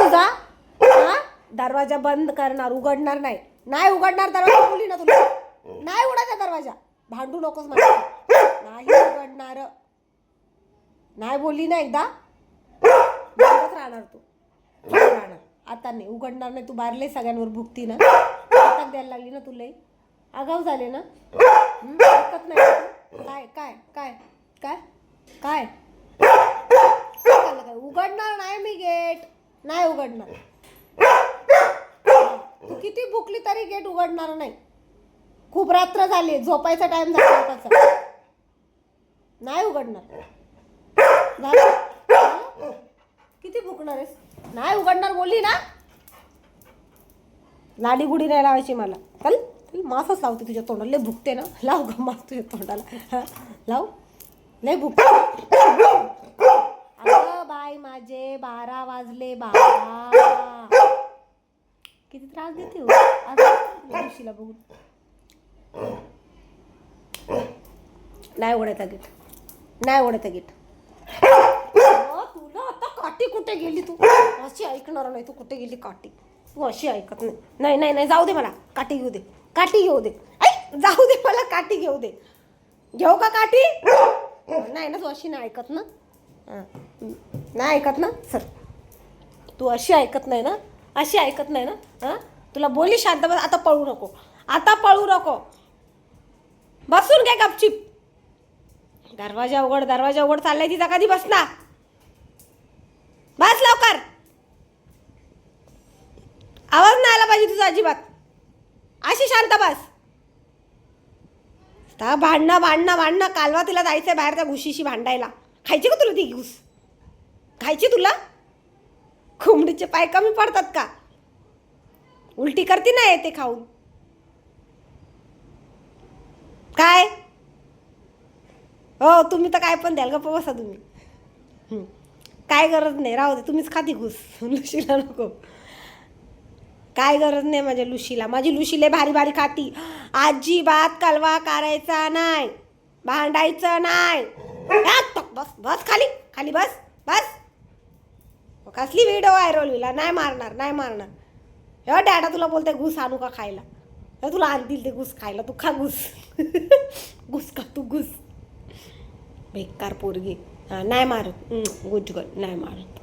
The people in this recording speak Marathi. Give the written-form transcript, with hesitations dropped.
तुझा हा दरवाजा बंद करणार, उघडणार नाही. नाही उघडणार दरवाजा, बोली ना तुला. नाही उघडायचा दरवाजा, भांडू नकोस मला. नाही उघडणार, नाही बोलली ना एकदा, बंदच राहणार तू. राहणार आता, नाही उघडणार नाही. तू बाहेरले सगळ्यांवर भुकती ना, आता द्यायला लागली ना तुला. आगाऊ झाले ना, ऐकत नाही. काय काय काय काय काय काय उघडणार नाही मी गेट, नाही उघडणार. तू किती भुकली तरी गेट उघडणार नाही. खूप रात्र झाली, झोपायचा टाइम झाला त्याचा. नाही उघडणार. किती भुकणार आहेस? नाही उघडणार बोलली ना. लाडी गुडी नाही लावायची मला. चल मासच लावते तुझ्या तोंडाला. लय भुकते ना, लाव ग मास तुझ्या तोंडाला. लाव, लय भुकते. अगं बाई माझे 12 वाजले. 12 किती त्रास देते हो दिवशीला बघून. नाही उघडायचा गेट, नाही उघडायचा गेट. तुला आता काठी कुठे गेली? तू अशी ऐकणार नाही. तू कुठे गेली काठी? तू अशी ऐकत नाही. नाही नाही नाही, जाऊ दे मला. काठी घेऊ दे, काठी घेऊ दे. ऐ जाऊ दे मला, काठी घेऊ दे. घेऊ का काठी? नाही ना, तू अशी नाही ऐकत ना. नाही ऐकत ना. सर तू अशी ऐकत नाही ना, अशी ऐकत नाही ना. हां तुला बोलली शांत बस. आता पळू नको, आता पळू नको. बसून काय गपचिप. दरवाजा उघड, दरवाजा उघड. चाललाय तिचा कधी बसला. बस लवकर. आवाज नाही आला पाहिजे तुझा अजिबात. अशी शांत बस. भांडणं भांडणं भांडणं. कालवा तिला जायचंय बाहेर त्या घुशीशी भांडायला. खायची का तुला ती घुस? खायची तुला? कोंबडीचे पाय कमी पडतात का? उलटी करती ना येते खाऊन. काय हो तुम्ही तर काय पण द्याल. गप्प बसा तुम्ही. काय गरज नाही, राहू दे. तुम्हीच खाती घुस. लुशीला नको. काय गरज नाही माझ्या लुशीला. माझी लुशीले भारी भारी खाती. अजिबात कालवा करायचा नाही, भांडायचं नाही. बस बस खाली, खाली बस बस. कसली व्हिडिओ व्हायरल होईल. नाही मारणार, नाही मारणार. हे डॅडा तुला बोलते घुस आणू का खायला? हे तुला आणतील ते घुस खायला. तू खा घुस. घुस का तू घुस. बेकार पोरगी. नाही मारत. गुड गर्ल, नाही मारत.